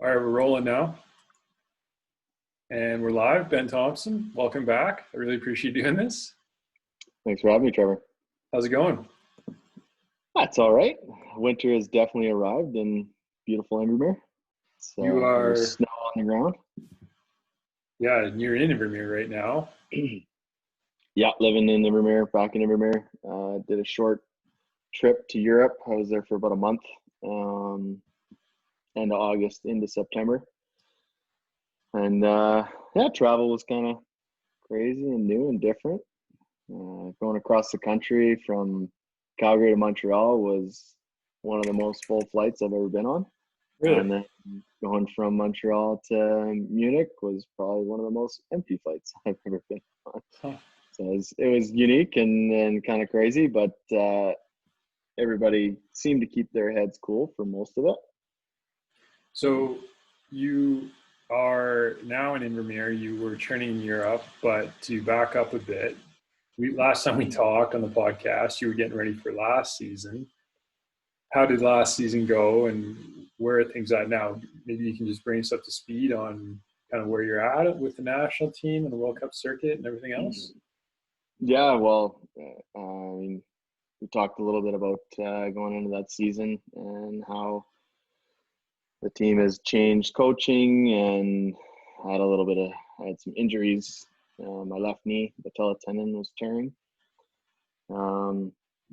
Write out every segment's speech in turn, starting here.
All right, we're rolling now. And we're live. Ben Thomsen, welcome back. I really appreciate you doing this. Thanks for having me, Trevor. How's it going? That's all right. Winter has definitely arrived in beautiful Invermere. There's snow on the ground. Yeah, you're in Invermere right now. Yeah, living in Invermere, back in Invermere. Did a short trip to Europe. I was there for about a month, end of August into September. And travel was kind of crazy and new and different. Going across the country from Calgary to Montreal was one of the most full flights I've ever been on. Really? And then going from Montreal to Munich was probably one of the most empty flights I've ever been on. Huh. So it was unique and kind of crazy, but everybody seemed to keep their heads cool for most of it. So you are now in Invermere. You were training in Europe, but to back up a bit, last time we talked on the podcast, you were getting ready for last season. How did last season go, and where are things at now? Maybe you can just bring us up to speed on kind of where you're at with the national team and the World Cup circuit and everything else. Yeah, well, we talked a little bit about going into that season and how the team has changed coaching and I had some injuries. My left knee, the patella tendon was tearing.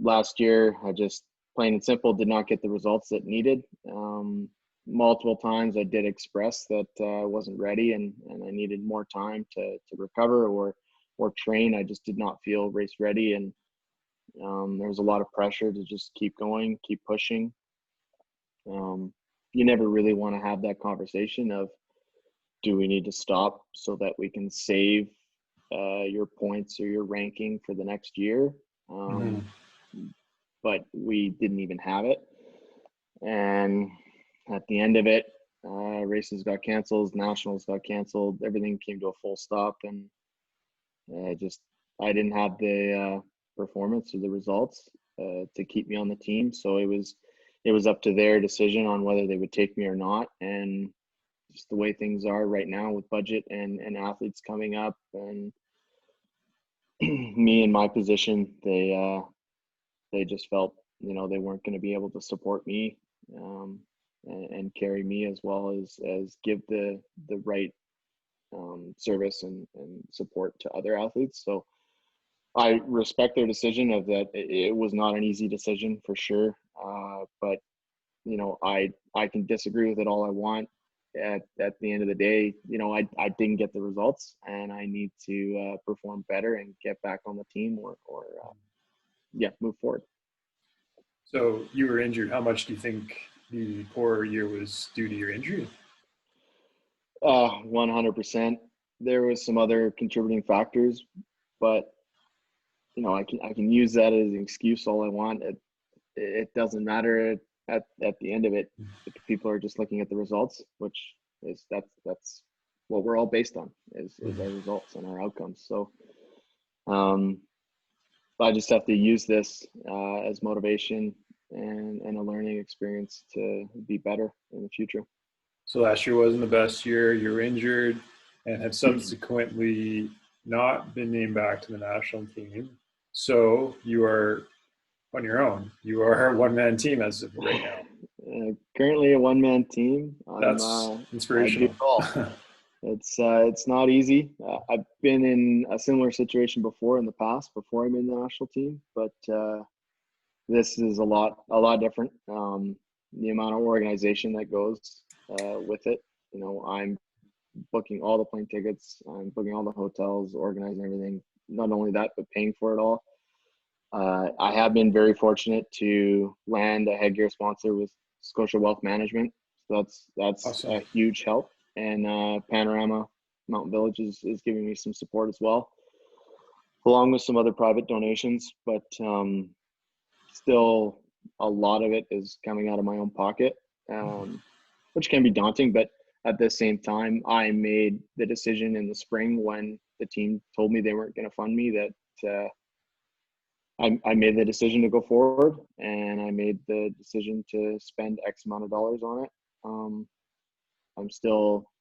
Last year, I just plain and simple did not get the results that needed. Multiple times I did express that I wasn't ready and I needed more time to recover or train. I just did not feel race ready, and there was a lot of pressure to just keep going, keep pushing. You never really want to have that conversation of, do we need to stop so that we can save your points or your ranking for the next year? But we didn't even have it. And at the end of it, races got canceled, nationals got canceled, everything came to a full stop. And I didn't have the performance or the results to keep me on the team. So it was up to their decision on whether they would take me or not. And just the way things are right now with budget and athletes coming up and me in my position, they just felt, they weren't going to be able to support me and carry me as well as give the right service and support to other athletes. So I respect their decision of that. It was not an easy decision for sure. But I can disagree with it all I want. At the end of the day, I didn't get the results, and I need to perform better and get back on the team or move forward. So you were injured. How much do you think the poor year was due to your injury? 100%. There was some other contributing factors, but I can use that as an excuse all I want. It doesn't matter at the end of it. If people are just looking at the results, which is that's what we're all based on is our results and our outcomes. So I just have to use this as motivation and a learning experience to be better in the future. So last year wasn't the best year. You were injured and have subsequently not been named back to the national team. So you are on your own. You are a one-man team as of right now. Currently a one-man team. That's inspirational. It's not easy. I've been in a similar situation before in the past, before I'm in the national team, but this is a lot different. The amount of organization that goes with it. I'm booking all the plane tickets. I'm booking all the hotels, organizing everything. Not only that, but paying for it all. I have been very fortunate to land a headgear sponsor with Scotia Wealth Management. So that's awesome. A huge help. And Panorama Mountain Village is giving me some support as well, along with some other private donations. But still, a lot of it is coming out of my own pocket, which can be daunting. But at the same time, I made the decision in the spring when the team told me they weren't going to fund me that I made the decision to go forward, and I made the decision to spend X amount of dollars on it. I'm still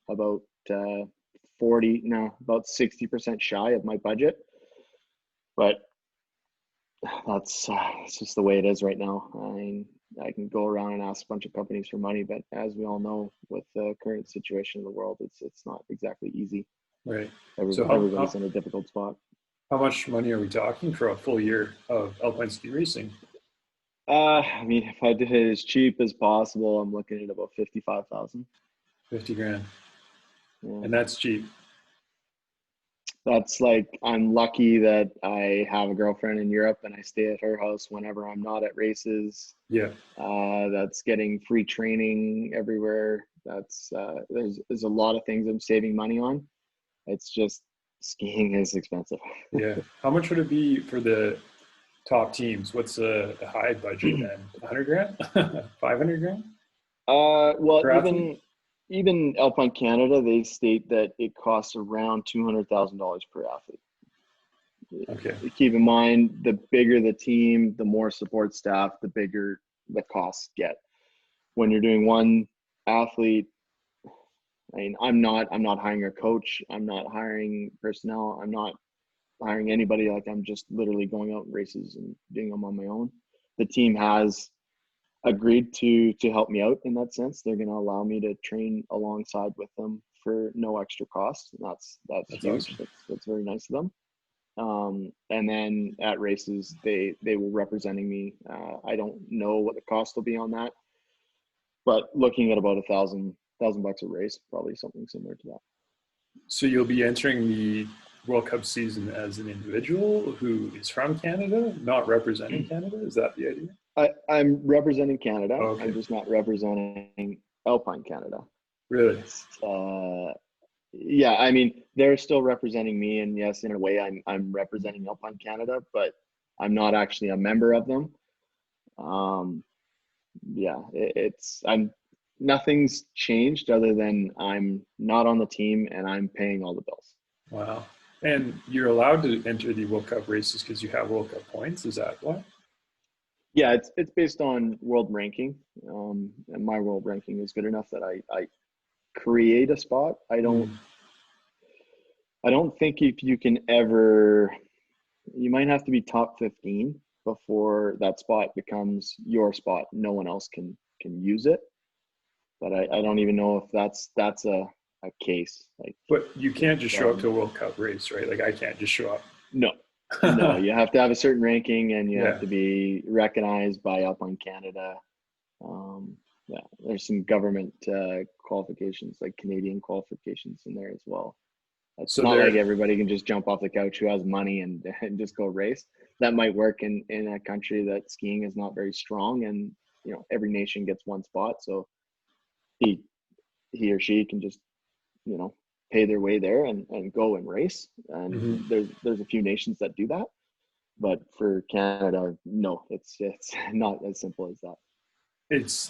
about 60% shy of my budget, but that's it's just the way it is right now. I mean, I can go around and ask a bunch of companies for money, but as we all know, with the current situation in the world, it's not exactly easy. Right. Everybody's in a difficult spot. How much money are we talking for a full year of alpine ski racing? I mean, if I did it as cheap as possible, I'm looking at about 55,000. 50 grand. Yeah. And that's cheap. That's like, I'm lucky that I have a girlfriend in Europe and I stay at her house whenever I'm not at races. Yeah. That's getting free training everywhere. That's there's a lot of things I'm saving money on. It's just skiing is expensive. Yeah. How much would it be for the top teams? What's a high budget then? 100 grand? 500 grand? Well, Per athlete? even Alpine Canada, they state that it costs around $200,000 per athlete. Okay. Keep in mind, the bigger the team, the more support staff, the bigger the costs get. When you're doing one athlete, I mean, I'm not hiring a coach. I'm not hiring personnel. I'm not hiring anybody. Like, I'm just literally going out in races and doing them on my own. The team has agreed to help me out in that sense. They're going to allow me to train alongside with them for no extra cost. And that's huge. Awesome. That's very nice of them. And then at races, they were representing me. I don't know what the cost will be on that, but looking at about $1,000 a race, probably something similar to that. So you'll be entering the World Cup season as an individual who is from Canada, not representing Canada? Is that the idea? I'm representing Canada. Oh, okay. I'm just not representing Alpine Canada. Really? Yeah, I mean, they're still representing me, and yes, in a way, I'm representing Alpine Canada, but I'm not actually a member of them. Yeah, nothing's changed other than I'm not on the team and I'm paying all the bills. Wow. And you're allowed to enter the World Cup races because you have World Cup points. Is that why? Yeah, it's based on world ranking, and my world ranking is good enough that I create a spot. I don't think if you can ever, you might have to be top 15 before that spot becomes your spot. No one else can use it. But I don't even know if that's a case. Like, but you can't just show up to a World Cup race, right? Like, I can't just show up. No, you have to have a certain ranking, and you have to be recognized by Alpine Canada. Yeah, there's some government qualifications, like Canadian qualifications in there as well. It's So not like everybody can just jump off the couch who has money and just go race. That might work in a country that skiing is not very strong, and every nation gets one spot. So he or she can just pay their way there and go and race. And there's a few nations that do that, but for Canada, no, it's not as simple as that.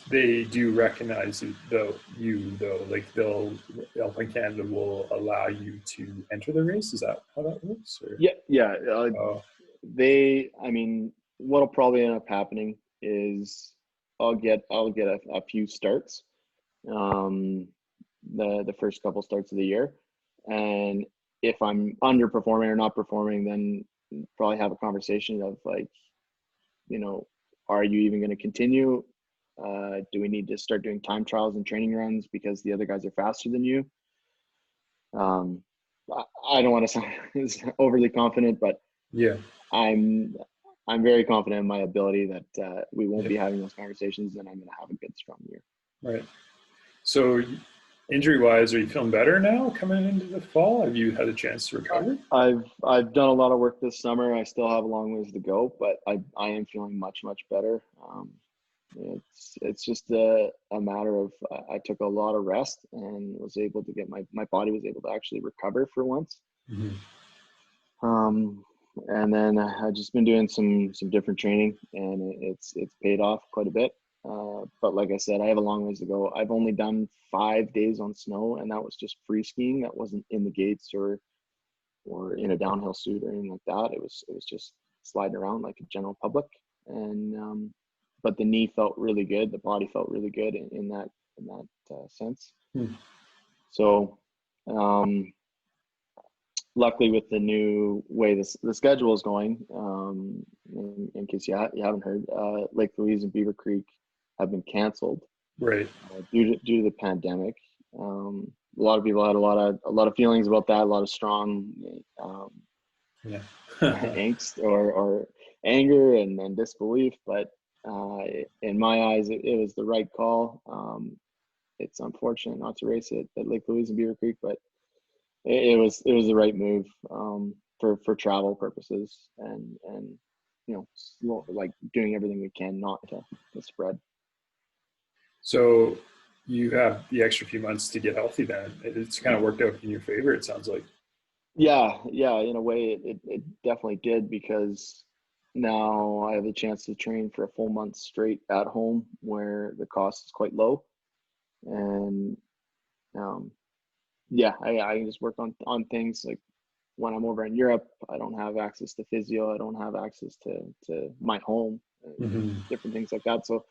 They do recognize it, though. Like, Alpine Canada will allow you to enter the race. Is that how that works? Or? Yeah. I mean, what'll probably end up happening is I'll get a few starts, the first couple starts of the year, and if I'm underperforming or not performing, then probably have a conversation of like, are you even going to continue? Do we need to start doing time trials and training runs because the other guys are faster than you? I don't want to sound overly confident, but yeah, I'm very confident in my ability that we won't be having those conversations, and I'm going to have a good, strong year. Right. So, injury-wise, are you feeling better now coming into the fall? Have you had a chance to recover? I've done a lot of work this summer. I still have a long ways to go, but I am feeling much better. It's just a matter of I took a lot of rest and was able to get my body was able to actually recover for once. And then I've just been doing some different training, and it's paid off quite a bit. But like I said, I have a long ways to go. I've only done 5 days on snow, and that was just free skiing. That wasn't in the gates or in a downhill suit or anything like that. It was just sliding around like a general public. And but the knee felt really good. The body felt really good in that sense. Hmm. So, luckily with the new way the schedule is going, in case you haven't heard, Lake Louise and Beaver Creek have been canceled Right. due to the pandemic. A lot of people had a lot of feelings about that, a lot of strong Yeah. angst or anger and disbelief, but in my eyes, it was the right call. It's unfortunate not to race it at Lake Louise and Beaver Creek, but it was the right move for travel purposes and like doing everything we can not to spread. So you have the extra few months to get healthy then. It's kind of worked out in your favor, it sounds like. Yeah, in a way it definitely did, because now I have a chance to train for a full month straight at home where the cost is quite low. And I can just work on things like when I'm over in Europe, I don't have access to physio, I don't have access to my home, Mm-hmm. different things like that. So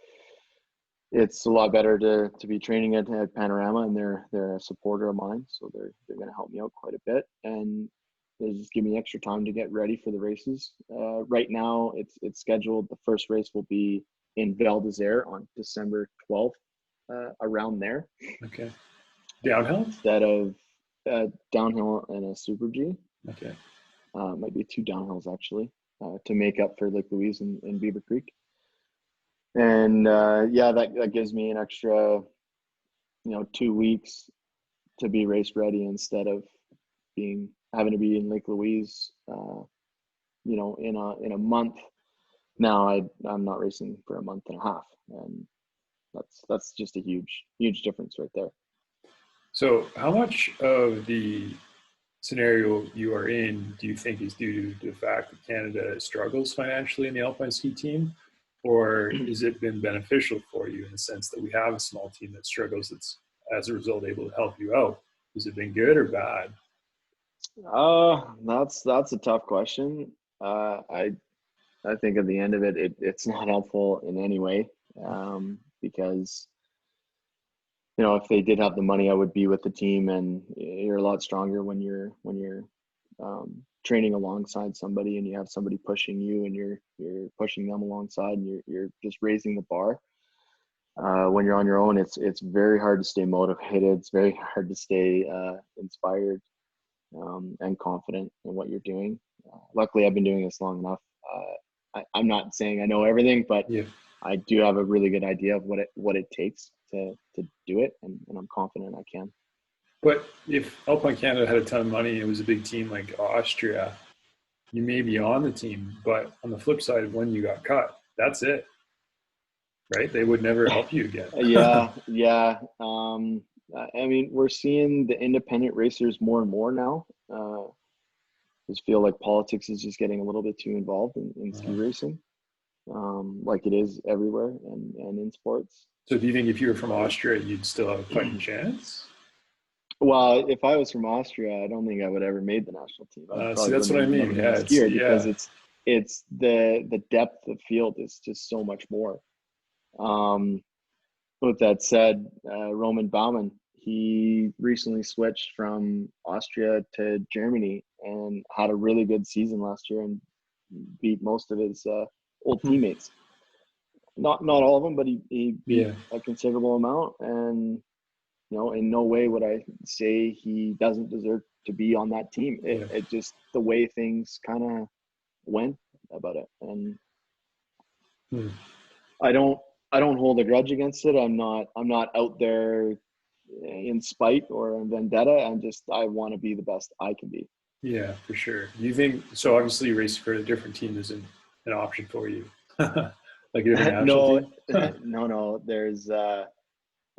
it's a lot better to be training at Panorama, and they're a supporter of mine, so they're going to help me out quite a bit, and they just give me extra time to get ready for the races. Right now, it's scheduled. The first race will be in Val d'Isère on December 12th, around there. Okay. Downhill? Instead of downhill and a Super G. Okay. Might be 2 downhills actually, to make up for Lake Louise and Beaver Creek. And that gives me an extra 2 weeks to be race ready, instead of having to be in Lake Louise in a month. Now I'm not racing for a month and a half, and that's just a huge difference right there. So how much of the scenario you are in do you think is due to the fact that Canada struggles financially in the alpine ski team, or has it been beneficial for you in the sense that we have a small team that struggles that's as a result able to help you out? Has it been good or bad? That's a tough question. I think at the end of it's not helpful in any way, because if they did have the money, I would be with the team, and you're a lot stronger when you're training alongside somebody and you have somebody pushing you and you're pushing them alongside, and you're just raising the bar. When you're on your own, it's very hard to stay motivated. It's very hard to stay inspired and confident in what you're doing. Luckily, I've been doing this long enough. I'm not saying I know everything, but Yeah. I do have a really good idea of what it takes to do it, and I'm confident I can. But if Alpine Canada had a ton of money and it was a big team like Austria, you may be on the team, but on the flip side, when you got cut, that's it, right? They would never help you again. Yeah. I mean, we're seeing the independent racers more and more now. Just feel like politics is just getting a little bit too involved in ski racing, like it is everywhere and in sports. So do you think if you were from Austria, you'd still have a fighting chance? Well, if I was from Austria, I don't think I would ever made the national team. I See, probably that's what I wouldn't mean. never been a Yeah, skier, because yeah. it's the depth of field is just so much more. With that said, Roman Baumann, he recently switched from Austria to Germany and had a really good season last year and beat most of his old teammates. Not all of them, but he beat a considerable amount. And in no way would I say he doesn't deserve to be on that team. It just the way things kind of went about it, and I don't hold a grudge against it. I'm not out there in spite or in vendetta. I want to be the best I can be. Yeah, for sure. Do you think so? Obviously, racing for a different team isn't an option for you, like a different national No, team. no.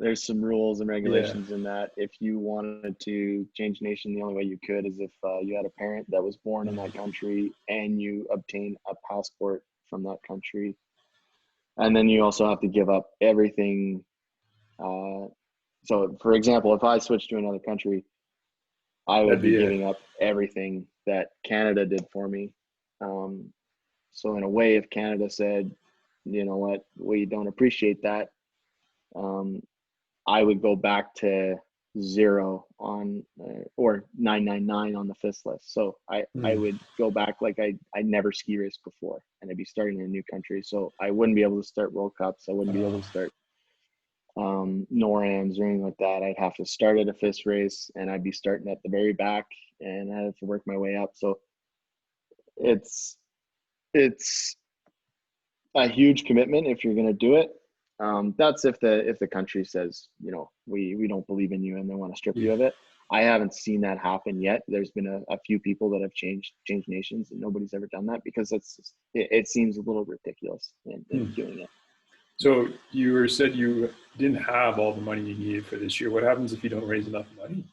There's some rules and Yeah. regulations in that. If you wanted to change nation, the only way you could is if you had a parent that was born in that country and you obtain a passport from that country. And then you also have to give up everything. So, for example, if I switched to another country, I would be giving up everything that Canada did for me. So in a way, if Canada said, you know what, we don't appreciate that, I would go back to 0 on or 999 on the FIS list. So I would go back like I never ski raced before, and I'd be starting in a new country. So I wouldn't be able to start World Cups. I wouldn't be able to start NORAMs or anything like that. I'd have to start at a FIS race, and I'd be starting at the very back, and I have to work my way up. So it's a huge commitment if you're going to do it. That's if the country says, we don't believe in you and they want to strip you of it. I haven't seen that happen yet. There's been a few people that have changed nations, and nobody's ever done that because it seems a little ridiculous in doing it. So you said you didn't have all the money you needed for this year. What happens if you don't raise enough money?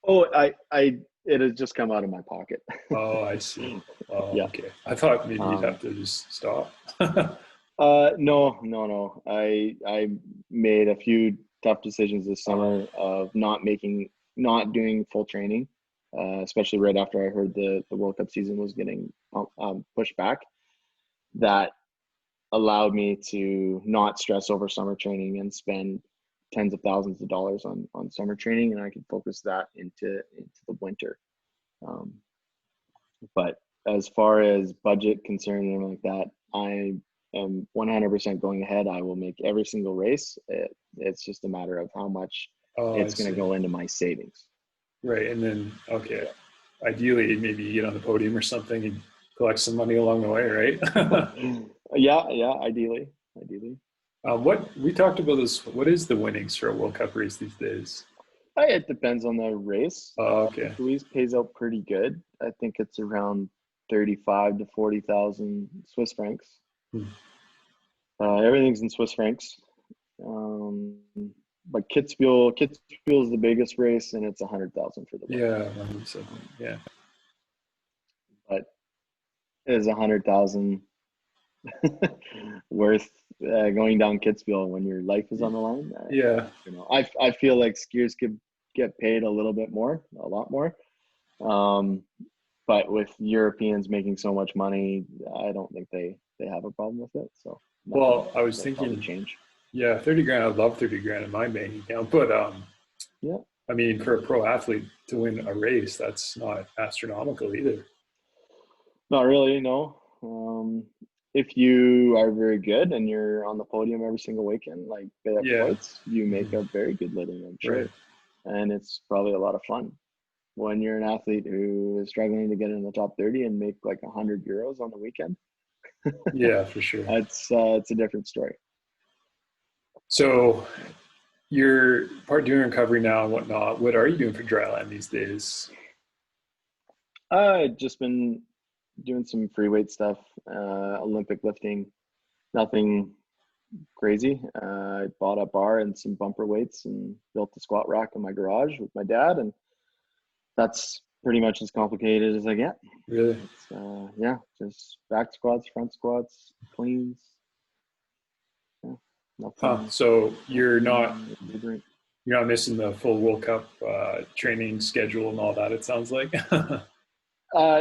Oh, it has just come out of my pocket. Oh, I see. Oh, yeah. Okay. I thought maybe you'd have to just stop. No. I made a few tough decisions this summer of not doing full training, especially right after I heard the World Cup season was getting pushed back. That allowed me to not stress over summer training and spend tens of thousands of dollars on summer training, and I could focus that into the winter. But as far as budget concerned and everything like that, I am 100% going ahead. I will make every single race. It's just a matter of how much it's going to go into my savings. Right. And then, okay, ideally, maybe you get on the podium or something and collect some money along the way, right? Yeah, ideally. What we talked about this, what is the winnings for a World Cup race these days? It depends on the race. Okay. Louise pays out pretty good. I think it's around 35 to 40,000 Swiss francs. Everything's in Swiss francs. But Kitzbühel is the biggest race, and it's 100,000 for the win. Yeah. But it is 100,000 worth going down Kitzbühel when your life is on the line. I feel like skiers could get paid a lot more. But with Europeans making so much money, I don't think they have a problem with it. So, I was thinking, change. Yeah, 30 grand. I'd love 30 grand in my bank account, but I mean, for a pro athlete to win a race, that's not astronomical either. Not really, no. If you are very good and you're on the podium every single weekend, like points, you make a very good living, I'm sure. Right. And it's probably a lot of fun. When you're an athlete who is struggling to get in the top 30 and make like 100 euros on the weekend. Yeah, for sure. It's a different story. So you're doing recovery now and whatnot. What are you doing for dryland these days? I've just been doing some free weight stuff, Olympic lifting, nothing crazy. I bought a bar and some bumper weights and built a squat rack in my garage with my dad, and that's pretty much as complicated as I get. Really? It's, just back squats, front squats, cleans. Yeah, nothing. So you're not missing the full World Cup training schedule and all that, it sounds like.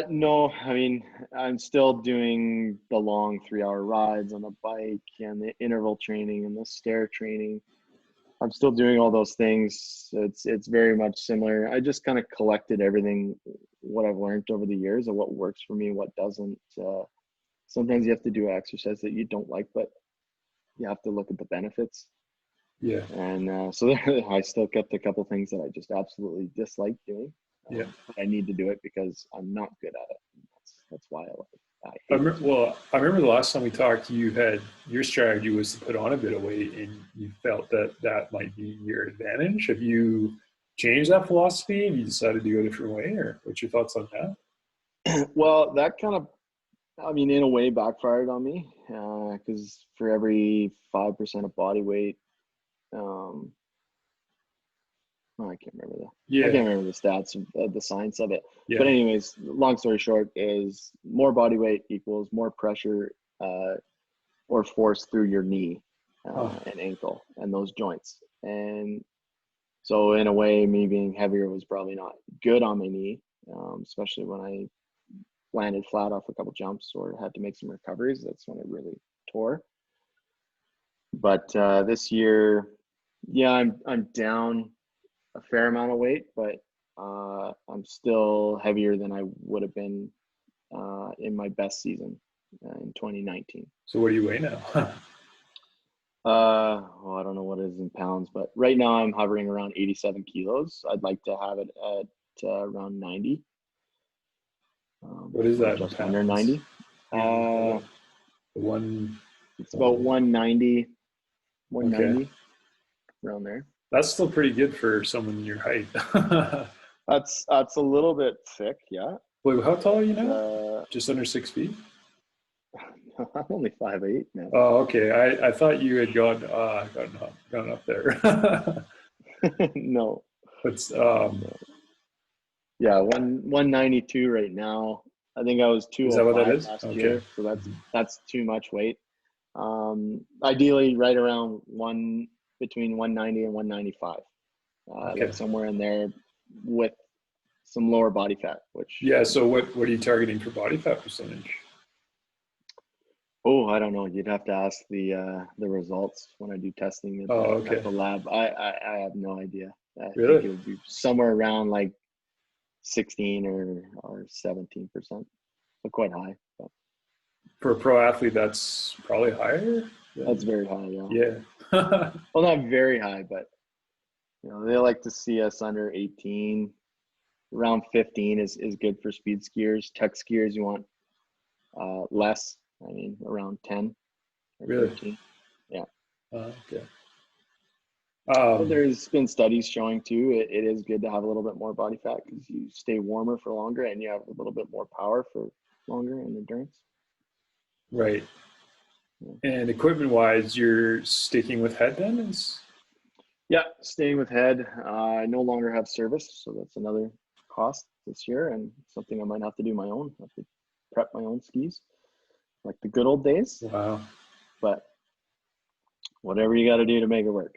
No, I mean, I'm still doing the long 3-hour rides on the bike and the interval training and the stair training. I'm still doing all those things. It's very much similar. I just kind of collected everything, what I've learned over the years, and what works for me, what doesn't. Sometimes you have to do exercise that you don't like, but you have to look at the benefits. Yeah. And so I still kept a couple things that I just absolutely dislike doing. But I need to do it because I'm not good at it. That's why I remember the last time we talked, your strategy was to put on a bit of weight, and you felt that might be your advantage. Have you changed that philosophy? Have you decided to go a different way, or what's your thoughts on that? Well, that kind of, in a way, backfired on me because for every 5% of body weight, I can't remember I can't remember the stats of the science of it. Yeah. But anyways, long story short is more body weight equals more pressure or force through your knee and ankle and those joints. And so in a way, me being heavier was probably not good on my knee, especially when I landed flat off a couple jumps or had to make some recoveries. That's when it really tore. But this year, Yeah, I'm down a fair amount of weight, but I'm still heavier than I would have been in my best season in 2019. So what do you weigh now? Well, I don't know what it is in pounds, but right now I'm hovering around 87 kilos. I'd like to have it at around 90, What is or that in just under pounds? 90. Uh, One. it's about 190, Okay. 190 around there. That's still pretty good for someone your height. That's a little bit thick, yeah. Wait, how tall are you now? Uh, Just under 6 feet? I'm only 5'8" now. Oh, okay. I thought you had gone up there. No, But no. Yeah, 192 right now. I think I was is that what that 205 is? last Okay. year, so that's too much weight. Ideally, right around between 190 and 195, Okay. like somewhere in there, with some lower body fat. Which, Yeah. So what are you targeting for body fat percentage? oh, I don't know. You'd have to ask the results when I do testing Oh, at okay. the lab. I have no idea. I think Really? it would be somewhere around like 16 or 17%. So quite high. But For a pro athlete, that's probably higher that's than, very high, yeah. yeah. Well, not very high, but they like to see us under 18. Around 15 is good for speed skiers. Tech skiers, you want less. I mean, around 10 or Really? 13. Yeah. Okay. But Um, there's been studies showing too, it is good to have a little bit more body fat because you stay warmer for longer and you have a little bit more power for longer and endurance. right. Yeah. And equipment wise, you're sticking with head then? Yeah, staying with head. I no longer have service, so that's another cost this year and something I might have to do my own. I have to prep my own skis like the good old days, Wow. but whatever you got to do to make it work.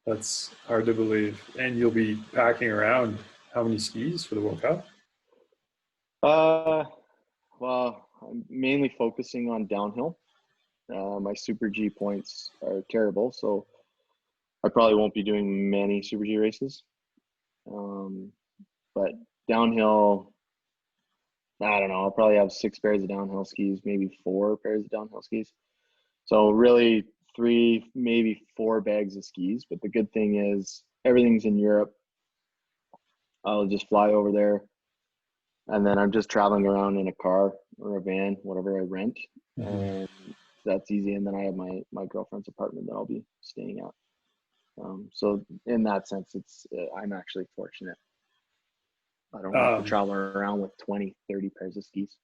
That's hard to believe. And you'll be packing around how many skis for the World Cup? Uh, well, I'm mainly focusing on downhill. My Super G points are terrible, so I probably won't be doing many Super G races. Um, but downhill, I don't know. I'll probably have 6 pairs of downhill skis, maybe 4 pairs of downhill skis. So really 3, maybe 4 bags of skis. But the good thing is everything's in Europe. I'll just fly over there, and then I'm just traveling around in a car or a van, whatever I rent, Mm-hmm. and that's easy. And then I have my girlfriend's apartment that I'll be staying at. So in that sense, I'm actually fortunate. I don't have to Um, travel around with 20, 30 pairs of skis.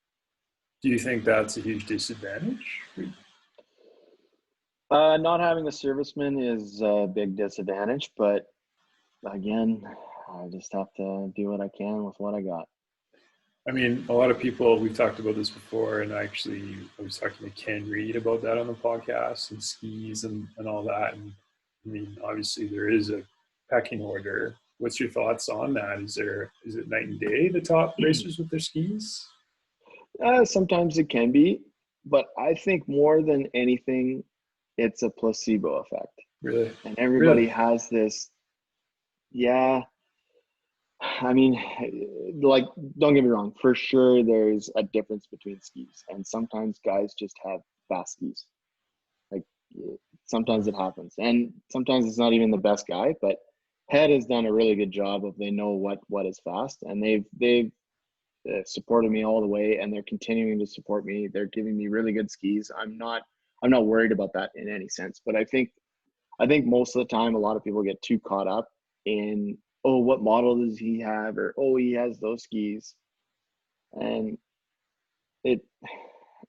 do you think that's a huge disadvantage? Not having a serviceman is a big disadvantage, but again, I just have to do what I can with what I got. I mean, a lot of people, we've talked about this before, and I was talking to Ken Reed about that on the podcast and skis and all that. And I mean, obviously there is a pecking order. What's your thoughts on that? Is it night and day, the top racers with their skis? Sometimes it can be, but I think more than anything, it's a placebo effect. Really? And everybody Really? has this, yeah. I mean, like, don't get me wrong. For sure, there's a difference between skis, and sometimes guys just have fast skis. Like, sometimes it happens, and sometimes it's not even the best guy. But Head has done a really good job of they know what is fast, and they've supported me all the way, and they're continuing to support me. They're giving me really good skis. I'm not worried about that in any sense. But I think most of the time, a lot of people get too caught up in, oh, what model does he have, or oh, he has those skis, and it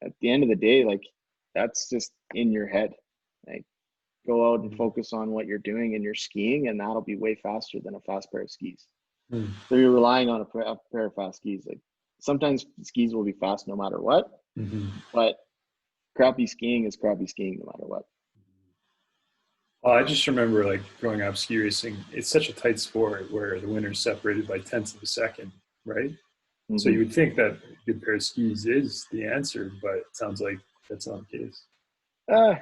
at the end of the day, like, that's just in your head. Like, go out and focus on what you're doing and you're skiing, and that'll be way faster than a fast pair of skis. Mm-hmm. So you're relying on a pair of fast skis. Like, sometimes skis will be fast no matter what, Mm-hmm. but crappy skiing is crappy skiing no matter what. Well, I just remember like growing up ski racing, it's such a tight sport where the winner's separated by tenths of a second, right? So Mm-hmm. you would think that a good pair of skis is the answer, but it sounds like that's not the case. Uh,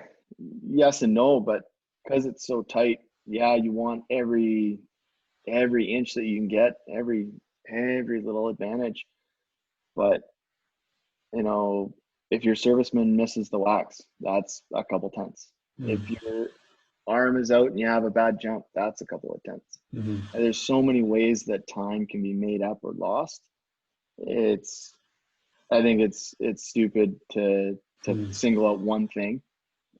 yes and no, but because it's so tight, yeah, you want every inch that you can get, every little advantage. But you know, if your serviceman misses the wax, that's a couple tenths. If your arm is out and you have a bad jump, that's a couple of tenths. And there's so many ways that time can be made up or lost. I think it's stupid to single out one thing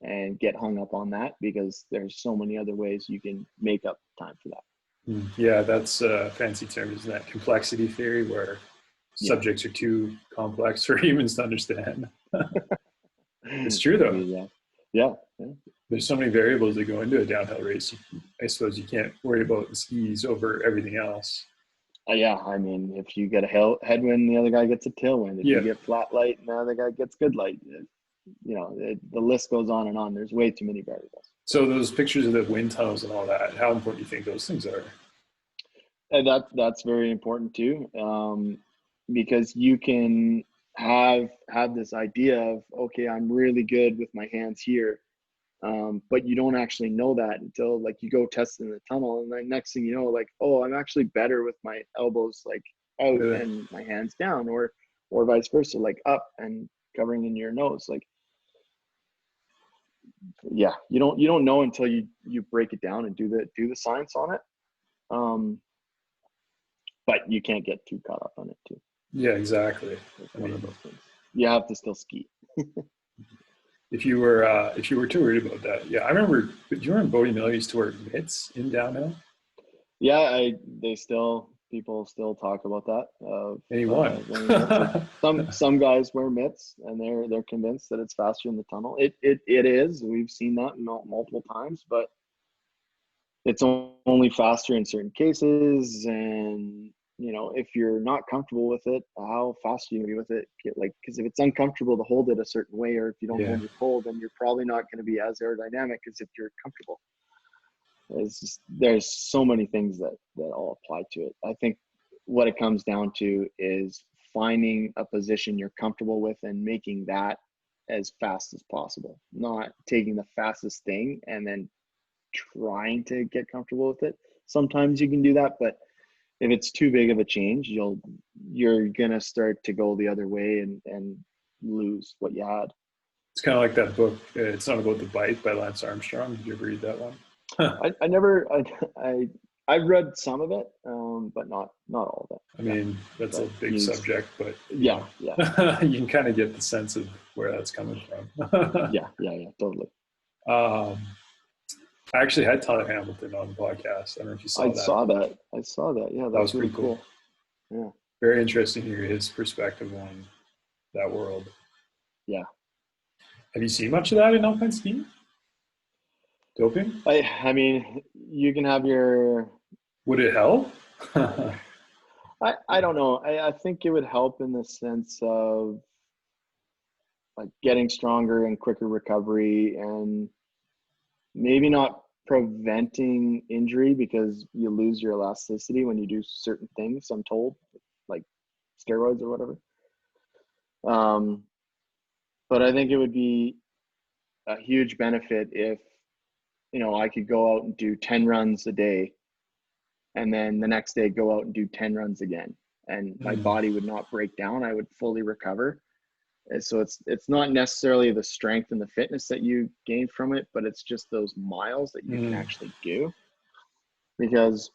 and get hung up on that, because there's so many other ways you can make up time for that. Yeah, that's a fancy term, isn't that? Complexity theory, where subjects are too complex for humans to understand. It's true, though. Yeah. There's so many variables that go into a downhill race. I suppose you can't worry about the skis over everything else. Yeah, I mean, if you get a headwind, the other guy gets a tailwind. If you get flat light, and the other guy gets good light. You know, the list goes on and on. There's way too many variables. So those pictures of the wind tunnels and all that, how important do you think those things are? And that's very important too, because you can have this idea of, okay, I'm really good with my hands here, but you don't actually know that until like you go test in the tunnel, and then next thing you know, like, oh, I'm actually better with my elbows like out and my hands down, or vice versa, like up and covering in your nose. Like, yeah, you don't know until you break it down and do the science on it. But you can't get too caught up on it too. Yeah, exactly. I mean, you have to still ski. If you were too worried about that, yeah, I remember. Do you remember Bodie Miller used to wear mitts in downhill? Yeah, people still talk about that. And he won. Some guys wear mitts, and they're convinced that it's faster in the tunnel. It is. We've seen that multiple times, but it's only faster in certain cases. And you know, if you're not comfortable with it, how fast are you going to be with it? Because if it's uncomfortable to hold it a certain way, or if you don't hold your pole, then you're probably not going to be as aerodynamic as if you're comfortable. There's so many things that all apply to it. I think what it comes down to is finding a position you're comfortable with and making that as fast as possible, not taking the fastest thing and then trying to get comfortable with it. Sometimes you can do that, but if it's too big of a change, you're gonna start to go the other way and lose what you had. It's kind of like that book, It's Not About the Bite by Lance Armstrong. Did you ever read that one? I've read some of it, but not all of it. I mean, that's a big subject, but yeah. you can kind of get the sense of where that's coming from. yeah, totally. I actually had Tyler Hamilton on the podcast. I don't know if you saw that. I saw that. Yeah, that was pretty cool. Yeah. Very interesting to hear his perspective on that world. Yeah. Have you seen much of that in alpine skiing? Doping? I mean, you can have your... Would it help? I don't know. I think it would help in the sense of like getting stronger and quicker recovery, and maybe not preventing injury because you lose your elasticity when you do certain things, I'm told, like steroids or whatever. But I think it would be a huge benefit if, you know, I could go out and do 10 runs a day and then the next day go out and do 10 runs again, and my body would not break down. I would fully recover. And so it's not necessarily the strength and the fitness that you gain from it, but it's just those miles that you can actually do. Because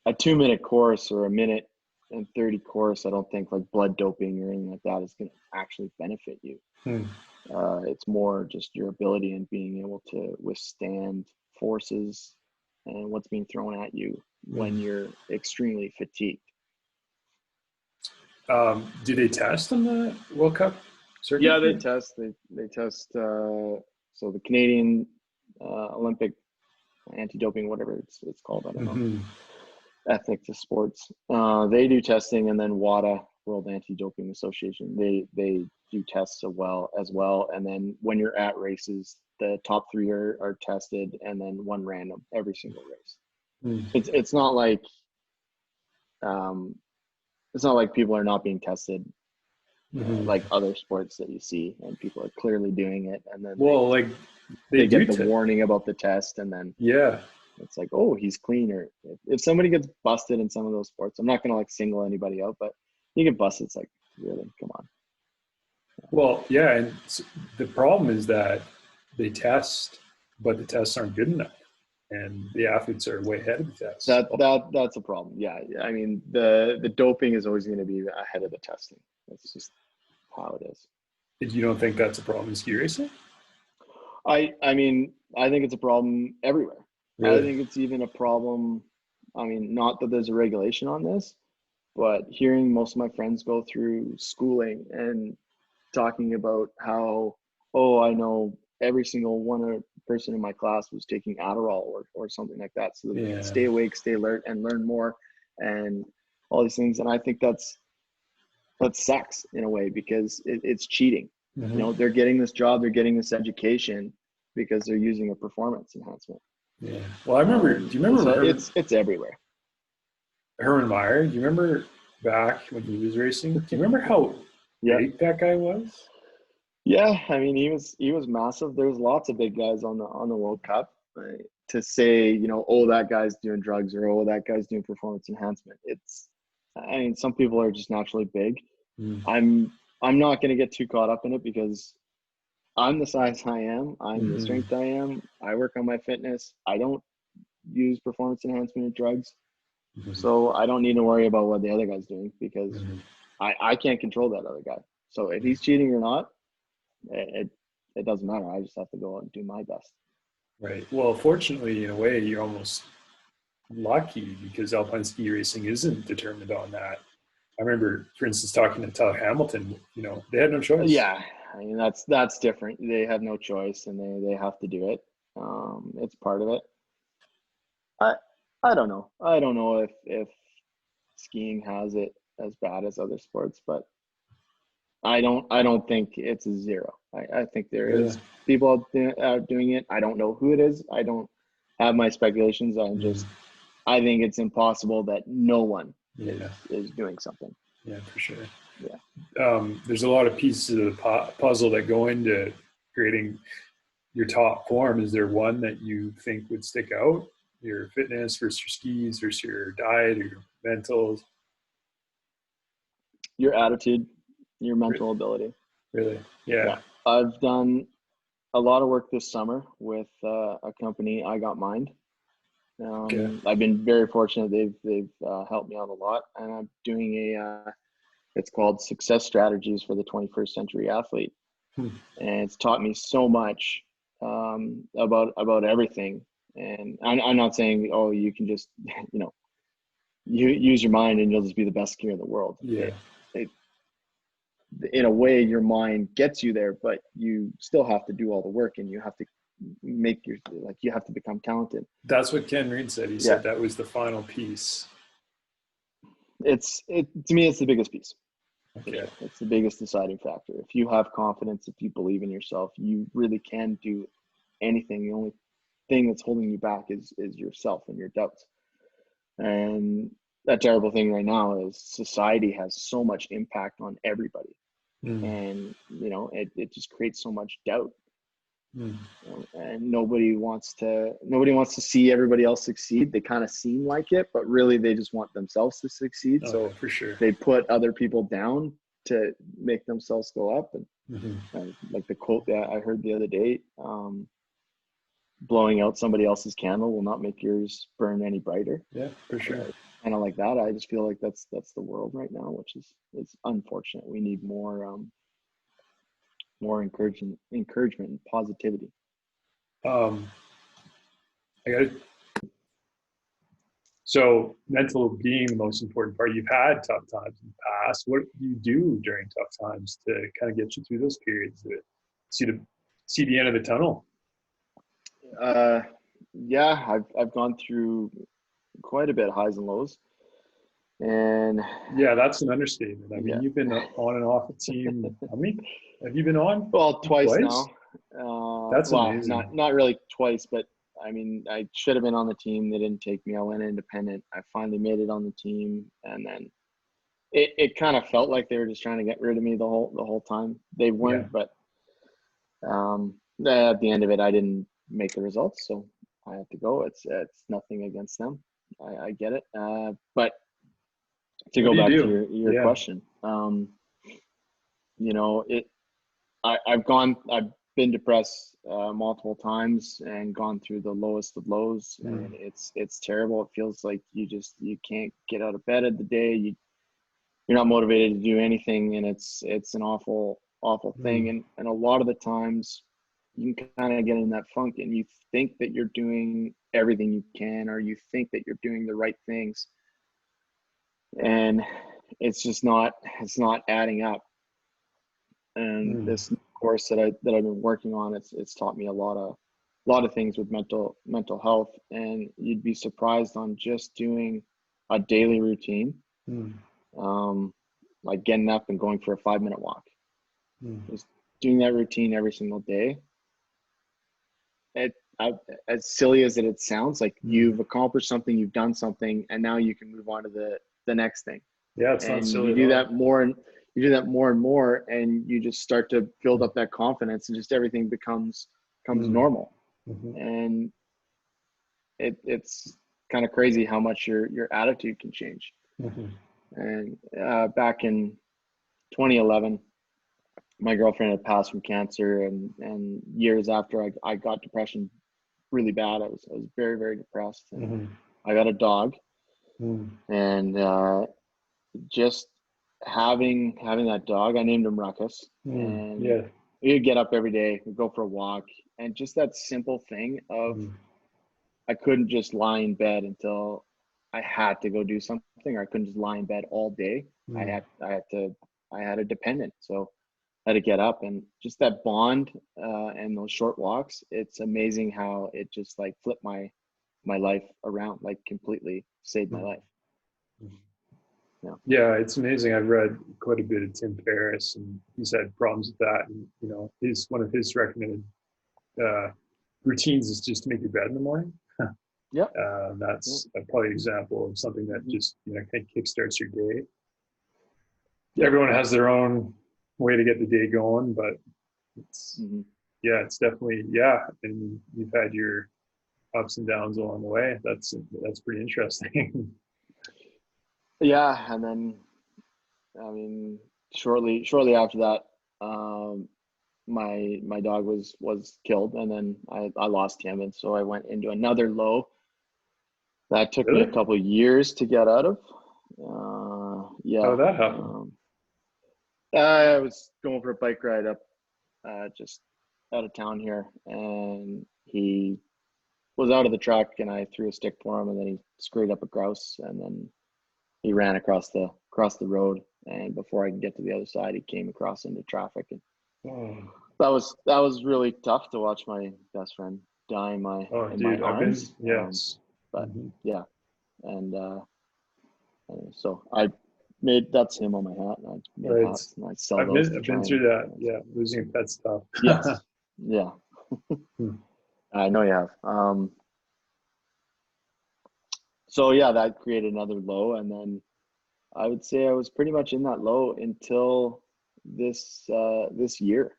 a 2-minute course or a 1:30 course, I don't think like blood doping or anything like that is going to actually benefit you. It's more just your ability and being able to withstand forces and what's being thrown at you when you're extremely fatigued. Do they test on the World Cup circuit? Yeah, they test. They test. So the Canadian Olympic anti-doping, whatever it's called, I don't know. Ethics of sports. They do testing, and then WADA, World Anti-Doping Association, they do tests as well. And then when you're at races, the top 3 are tested, and then one random every single race. It's not like people are not being tested like other sports that you see, and people are clearly doing it. And then They they do get the warning about the test, and then yeah. it's like, oh, he's clean. Or if somebody gets busted in some of those sports, I'm not gonna like single anybody out, but you get busted, it's like, really, come on. Well, yeah, and the problem is that they test, but the tests aren't good enough, and the athletes are way ahead of the tests. That's a problem. Yeah, I mean, the doping is always going to be ahead of the testing. That's just how it is. You don't think that's a problem in ski racing? I mean, I think it's a problem everywhere. I Really? think it's even a problem. I mean, not that there's a regulation on this, but hearing most of my friends go through schooling and talking about how, oh, I know every single one person in my class was taking Adderall or something like that, so that they could Yeah. stay awake, stay alert, and learn more, and all these things. And I think that sucks in a way, because it's cheating. Mm-hmm. You know, they're getting this job, they're getting this education because they're using a performance enhancement. Yeah. Well, I remember. Do you remember? So it's everywhere. Herman Meyer? Do you remember back when he was racing? Do you remember how Yeah. big that guy was? Yeah, I mean, he was massive. There's lots of big guys on the World Cup. Right? To say, you know, oh, that guy's doing drugs, or oh, that guy's doing performance enhancement. I mean, some people are just naturally big. Mm. I'm not going to get too caught up in it, because I'm the size I am. I'm the Mm-hmm. strength I am. I work on my fitness. I don't use performance enhancement or drugs. Mm-hmm. So I don't need to worry about what the other guy's doing, because Mm-hmm. I can't control that other guy. So if he's cheating or not, it doesn't matter. I just have to go out and do my best. Right. Well, fortunately, in a way, you're almost lucky, because alpine ski racing isn't determined on that. I remember, for instance, talking to Tyler Hamilton. You know, they had no choice. Yeah, I mean, that's different. They have no choice, and they have to do it. It's part of it. I I don't know. I don't know if skiing has it as bad as other sports, but I don't think it's a zero. I think there Yeah. is people out doing it. I don't know who it is. I don't have my speculations. I think it's impossible that no one Yeah. is doing something. Yeah, for sure. Yeah. There's a lot of pieces of the puzzle that go into creating your top form. Is there one that you think would stick out? Your fitness versus your skis versus your diet or your mentals? Your attitude, your mental ability. Really? Yeah. Yeah. I've done a lot of work this summer with a company, I Got Mind. Okay. I've been very fortunate. They've helped me out a lot, and I'm doing it's called Success Strategies for the 21st Century Athlete, and it's taught me so much about everything. And I'm not saying, oh, you can just you use your mind and you'll just be the best skier in the world. Yeah. In a way, your mind gets you there, but you still have to do all the work, and you have to you have to become talented. That's what Ken Reed said. He said that was the final piece. To me, it's the biggest piece. Okay. Sure. It's the biggest deciding factor. If you have confidence, if you believe in yourself, you really can do anything. The only thing that's holding you back is yourself and your doubts. And that terrible thing right now is society has so much impact on everybody. And it just creates so much doubt. And nobody wants to see everybody else succeed. They kind of seem like it, but really they just want themselves to succeed. So for sure, they put other people down to make themselves go up. And like the quote that I heard the other day, blowing out somebody else's candle will not make yours burn any brighter. Yeah, for sure. Kind of like that. I just feel like that's the world right now, which is it's unfortunate. We need more encouragement and positivity. So mental being the most important part. You've had tough times in the past. What do you do during tough times to kind of get you through those periods, to see the end of the tunnel? Yeah, I've gone through quite a bit of highs and lows. And yeah, that's an understatement. I mean, you've been on and off the team. How many have you been on? Well, twice now. That's amazing. Not really twice, but I mean, I should have been on the team. They didn't take me. I went independent. I finally made it on the team, and then it kind of felt like they were just trying to get rid of me the whole time. They weren't, but At the end of it, I didn't make the results, so I had to go. It's nothing against them. I get it. But to What go do you back to do? your Yeah. question, you know, I've been depressed multiple times and gone through the lowest of lows, and it's terrible. It feels like you can't get out of bed of the day. You're not motivated to do anything, and it's an awful thing. And a lot of the times you can kind of get in that funk, and you think that you're doing everything you can, or you think that you're doing the right things, and it's not adding up. And this course that I've been working on, it's taught me a lot of things with mental health. And you'd be surprised on just doing a daily routine, like getting up and going for a 5-minute walk, just doing that routine every single day. As silly as it sounds, like you've accomplished something, you've done something, and now you can move on to the next thing. Yeah, it's and not silly you at do all. that more, and you do that more and more, and you just start to build up that confidence, and just everything becomes normal. And it's kind of crazy how much your attitude can change. And back in 2011, my girlfriend had passed from cancer, and years after I got depression really bad. I was very, very depressed, and I got a dog, and just having that dog, I named him Ruckus, and we'd get up every day, we'd go for a walk, and just that simple thing of I couldn't just lie in bed until I had to go do something, or I couldn't just lie in bed all day. I had a dependent, so I had to get up, and just that bond and those short walks. It's amazing how it just like flipped my life around, like completely saved my life. Yeah, it's amazing. I've read quite a bit of Tim Ferriss, and he's had problems with that. And you know, one of his recommended routines is just to make your bed in the morning. Yep. That's probably an example of something that just kind of kickstarts your day. Everyone has their own way to get the day going, but it's it's definitely and you've had your ups and downs along the way. That's pretty interesting. Yeah, and then I mean, shortly after that, my dog was killed, and then I lost him, and so I went into another low that took me a couple of years to get out of. Yeah. How did that happen? I was going for a bike ride up just out of town here, and he was out of the truck, and I threw a stick for him, and then he screwed up a grouse, and then he ran across the road, and before I could get to the other side, he came across into traffic, and that was really tough to watch my best friend die in my arms. But yeah, and so that's him on my hat, and I made hats, and I sell those. I've been through that. Yeah, losing a pet's tough. Yes, yeah. I know you have. So yeah, that created another low, and then I would say I was pretty much in that low until this year.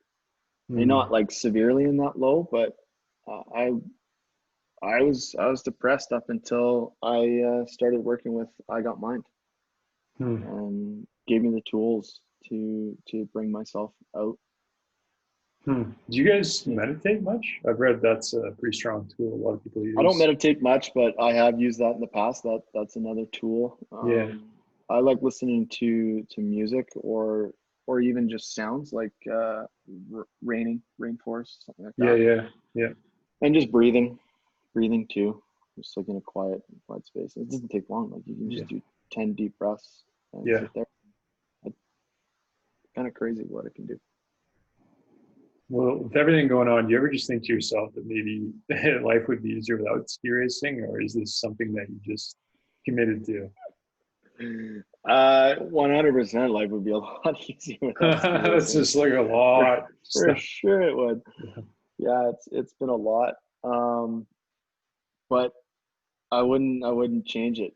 I mean, not like severely in that low, but I was depressed up until I started working with I Got Mind, and gave me the tools to bring myself out. Do you guys meditate much? I've read that's a pretty strong tool. A lot of people use. I don't meditate much, but I have used that in the past. That's another tool. I like listening to music, or even just sounds like rainforest, something like that. Yeah. And just breathing too. Just like in a quiet space. It doesn't take long. Like you can just do 10 deep breaths and sit there. It's kind of crazy what it can do. Well, with everything going on, do you ever just think to yourself that maybe life would be easier without ski racing, or is this something that you just committed to? 100% life would be a lot easier without ski racing. That's just like a lot. For sure it would. Yeah, it's been a lot. But I wouldn't change it.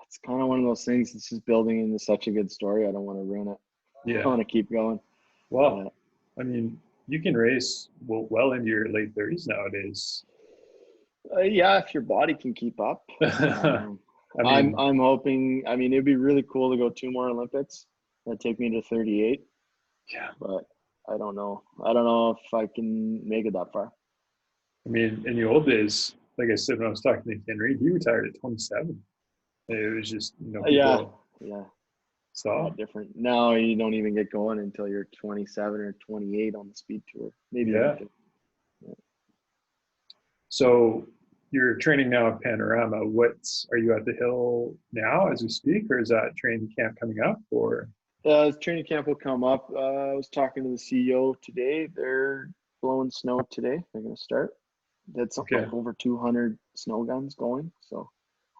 It's kind of one of those things that's just building into such a good story. I don't want to ruin it. I want to keep going. Well, I mean, you can race well into your late 30s nowadays. Yeah, if your body can keep up. I mean, I'm hoping. I mean, it'd be really cool to go 2 more Olympics. That'd take me to 38, yeah. but I don't know. I don't know if I can make it that far. I mean, in the old days, like I said when I was talking to Ken Reed, he retired at 27. It was just, Yeah, people yeah, a saw. lot different. Now you don't even get going until you're 27 or 28 on the speed tour, maybe even Yeah. 50. Yeah. So you're training now at Panorama. Are you at the hill now as we speak, or is that training camp coming up? Or Training camp will come up. I was talking to the CEO today. They're blowing snow today. They're going to start. That's something okay, like over 200 snow guns going. So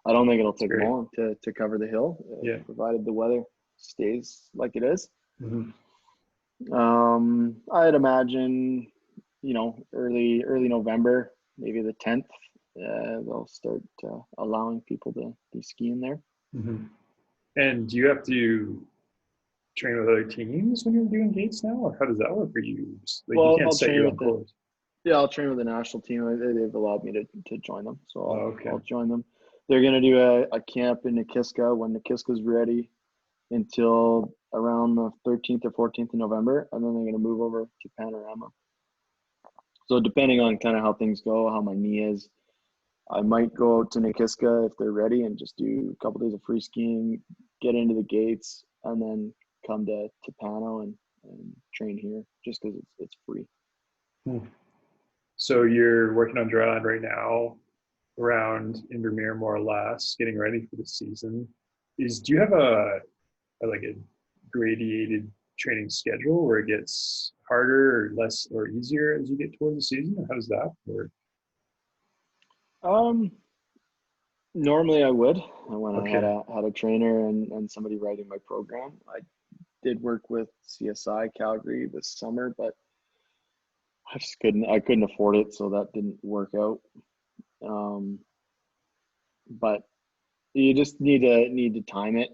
I don't think it'll that's take great. long to cover the hill, Yeah. provided the weather stays like it is. Hmm. I'd imagine, early November, maybe the 10th, they'll start allowing people to be skiing there. Hmm. And do you have to train with other teams when you're doing gates now, or how does that work for you? Like you Well, can't I'll set train your with own course. I'll train with the national team. They've allowed me to join them, so Oh, okay. I'll join them. They're gonna do a camp in Nikiska when Nikiska's ready until around the 13th or 14th of November, and then they're gonna move over to Panorama. So depending on kind of how things go, how my knee is, I might go out to Nikiska if they're ready and just do a couple days of free skiing, get into the gates, and then come to Pano and train here just because it's free. Hmm. So you're working on dry land right now around Invermere, more or less, getting ready for the season. Do you have a gradated training schedule where it gets harder or less or easier as you get toward the season? Or how does that work? Um, Normally I would when I had Okay. a trainer and somebody writing my program. I did work with CSI Calgary this summer, but I couldn't afford it, so that didn't work out. Um, but you just need to time it.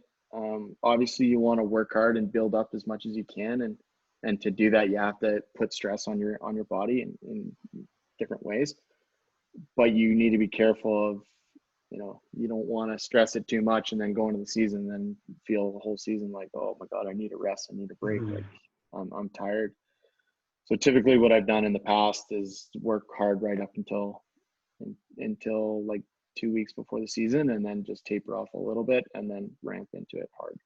Obviously, you want to work hard and build up as much as you can, and to do that, you have to put stress on your body in different ways. But you need to be careful of, you don't want to stress it too much and then go into the season and then feel the whole season like, oh my God, I need a rest, I need a break, Mm-hmm. like I'm tired. So typically, what I've done in the past is work hard right up until like 2 weeks before the season, and then just taper off a little bit and then ramp into it hard.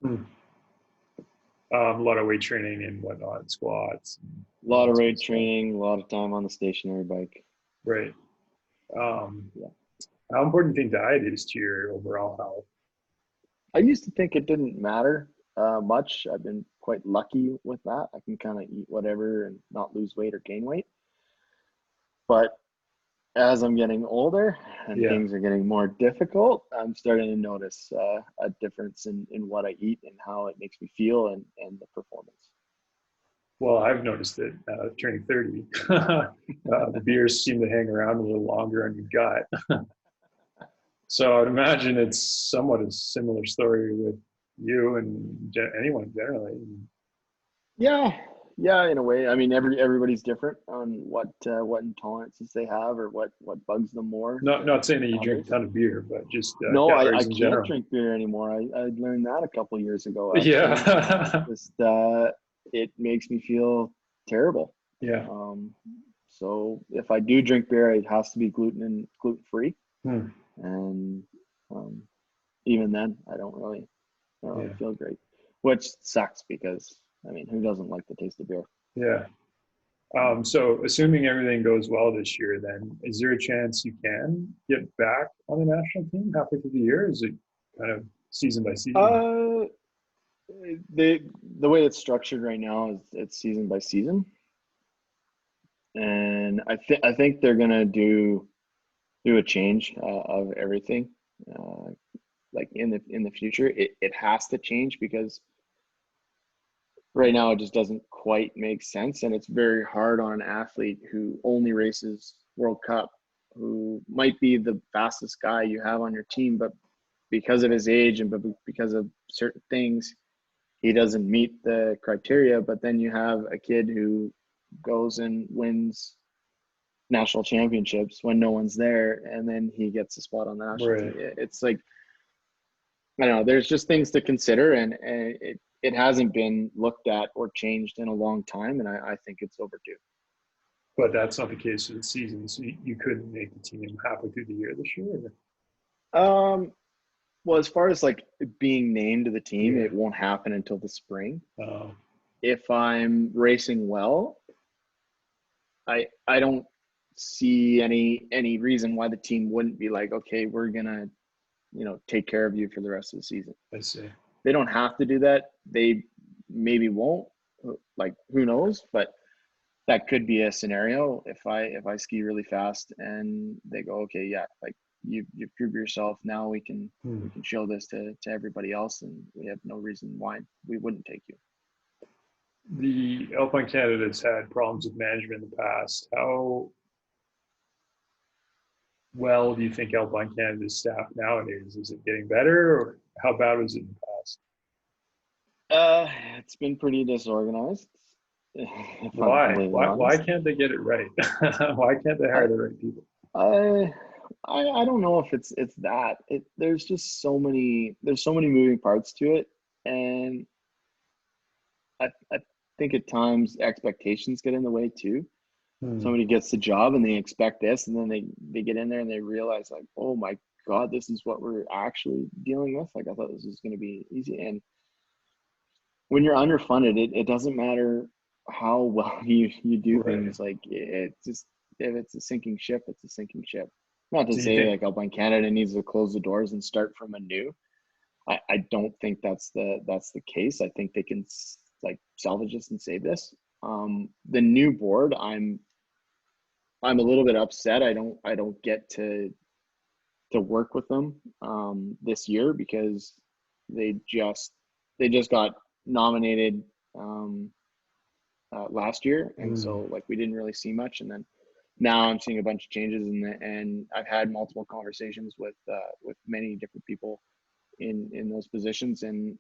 Hmm. A lot of weight training and whatnot, squats. A lot of Sort of weight stuff. training, a lot of time on the stationary bike. Right. Um, Yeah. how important do you think diet is to your overall health? I used to think it didn't matter much. I've been quite lucky with that. I can kind of eat whatever and not lose weight or gain weight. But as I'm getting older and Yeah. things are getting more difficult, I'm starting to notice a difference in what I eat and how it makes me feel and the performance. Well, I've noticed it turning 30. The beers seem to hang around a little longer on your gut. So I'd imagine it's somewhat a similar story with you and anyone generally. Yeah, yeah, in a way. I mean, everybody's different on what intolerances they have or what bugs them more Not saying that than you drink a others. ton of beer, but just No, I catarrhs in can't general. drink beer anymore. I learned that a couple of years ago, actually. Yeah. Just it makes me feel terrible. Yeah. Um, so if I do drink beer, it has to be gluten free, Hmm. and um, even then, I don't really Yeah. feel great, which sucks because I mean, who doesn't like the taste of beer? Yeah. So assuming everything goes well this year, then is there a chance you can get back on the national team halfway through the year? Is it kind of season by season? Uh, the way it's structured right now is it's season by season, and I think they're gonna do a change of everything. Uh, like in the future, it has to change because right now it just doesn't quite make sense, and it's very hard on an athlete who only races World Cup, who might be the fastest guy you have on your team, but because of his age and because of certain things, he doesn't meet the criteria, but then you have a kid who goes and wins national championships when no one's there, and then he gets a spot on the national team. Right. It's like, I don't know, there's just things to consider, and it hasn't been looked at or changed in a long time, and I think it's overdue. But that's not the case for the season, so you couldn't make the team halfway through the year this year. Well, as far as like being named to the team, Yeah. it won't happen until the spring. Oh, If I'm racing well, I don't see any reason why the team wouldn't be like, okay, we're gonna, take care of you for the rest of the season. I see. They don't have to do that. They maybe won't. Like, who knows? But that could be a scenario if I ski really fast and they go, okay, yeah, like you've proved yourself. Now we can show this to everybody else, and we have no reason why we wouldn't take you. The Alpine Canada has had problems with management in the past. How well do you think Alpine Canada's staff nowadays? Is it getting better, or how bad was it in the past? It's been pretty disorganized. If I'm Why? completely Why honest. can't they get it right? Why can't they hire the right people? I I don't know if it's that. There's just so many moving parts to it, and I think at times expectations get in the way too. Hmm. Somebody gets the job and they expect this, and then they get in there and they realize, like, oh my God, this is what we're actually dealing with. Like, I thought this was going to be easy. And when you're underfunded, it doesn't matter how well you do Right. things. Like, it just, if it's a sinking ship, it's a sinking ship. Not to Do you say think? like Alpine Canada needs to close the doors and start from anew. I don't think that's the case. I think they can like salvage this and save this. The new board, I'm a little bit upset. I don't get to work with them this year because they just they just got nominated last year, and Hmm. so like we didn't really see much. And then now I'm seeing a bunch of changes, and I've had multiple conversations with many different people in those positions, and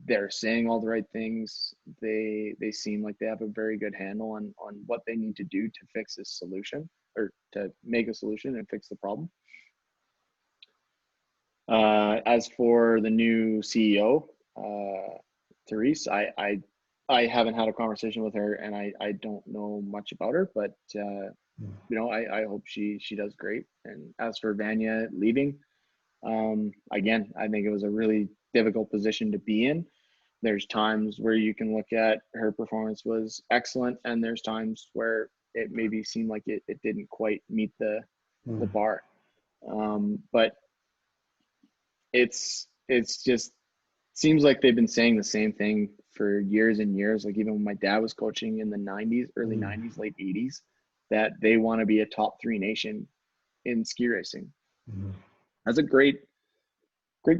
they're saying all the right things. They seem like they have a very good handle on what they need to do to fix this solution, or to make a solution and fix the problem. As for the new CEO, Therese, I haven't had a conversation with her, and I don't know much about her, but I hope she does great. And as for Vanya leaving, again, I think it was a really difficult position to be in. There's times where you can look at her performance was excellent, and there's times where it maybe seemed like it didn't quite meet the Hmm. bar. But it's just seems like they've been saying the same thing for years and years. Like, even when my dad was coaching in the 90s, early Hmm. 90s, late 80s, that they want to be a top three nation in ski racing. Hmm. That's a great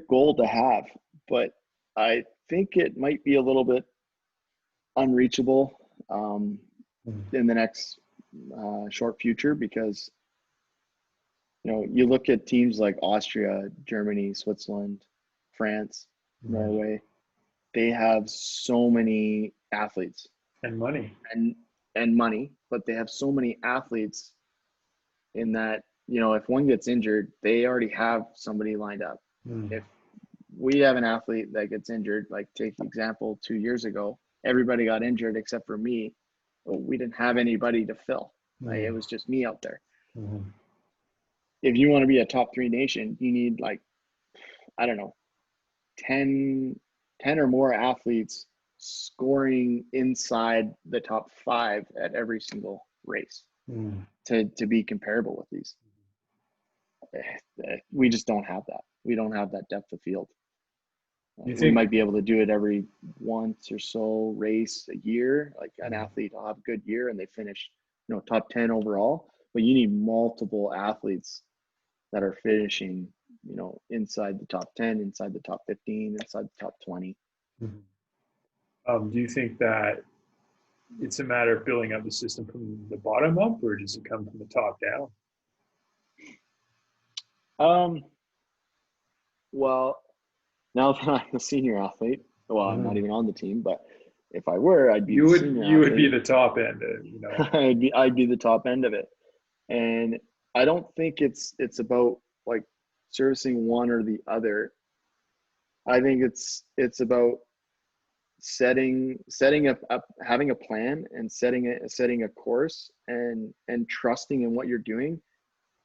goal to have, but I think it might be a little bit unreachable Hmm. in the next short future, because you look at teams like Austria, Germany, Switzerland, France, Right. Norway. They have so many athletes And money. and money, but they have so many athletes in that, if one gets injured, they already have somebody lined up. Hmm. If we have an athlete that gets injured, like, take example 2 years ago, everybody got injured except for me. Well, we didn't have anybody to fill. Like, it Hmm. was just me out there. Hmm. If you want to be a top three nation, you need, like, I don't know, 10, 10 or more athletes scoring inside the top five at every single race Hmm. to be comparable with these. We just don't have that. We don't have that depth of field. Do you We think? might be able to do it every once or so race a year. Like, an Hmm. athlete will have a good year and they finish, top 10 overall. But you need multiple athletes that are finishing, inside the top 10, inside the top 15, inside the top 20. Hmm. Do you think that it's a matter of building up the system from the bottom up, or does it come from the top down? Um, well, now that I'm a senior athlete, Well, I'm not Mhm. even on the team, but if I were, I'd be You the would senior you would be athlete. the top end, I'd be the top end of it. And I don't think it's about like servicing one or the other. I think it's about setting up having a plan and setting a course and trusting in what you're doing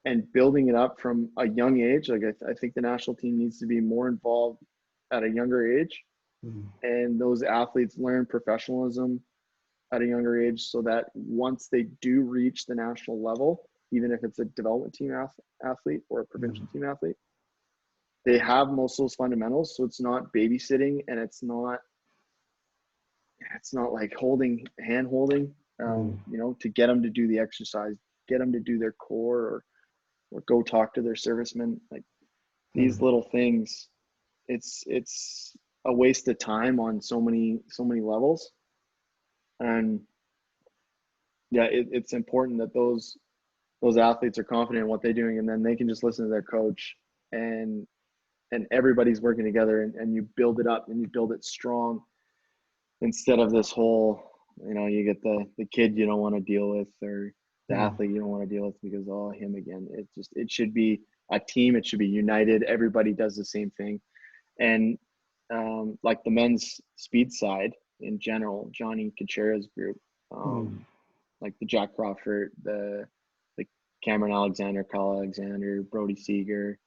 and building it up from a young age. Like I think the national team needs to be more involved at a younger age, Mhm. and those athletes learn professionalism at a younger age so that once they do reach the national level, even if it's a development team athlete or a provincial Mhm. team athlete, they have most of those fundamentals. So it's not babysitting, and it's not like hand holding, Mhm. to get them to do the exercise, get them to do their core, or go talk to their servicemen. Like these Mhm. little things, it's a waste of time on so many levels. And yeah, it's important that those athletes are confident in what they're doing, and then they can just listen to their coach, and everybody's working together, and you build it up and you build it strong, instead of this whole, you get the kid you don't want to deal with, or the Mhm. athlete you don't want to deal with because, oh, him again. It should be a team. It should be united. Everybody does the same thing. And like the men's speed side in general, Johnny Kachera's group, Mhm. like the Jack Crawford, the Cameron Alexander, Kyle Alexander, Brody Seeger,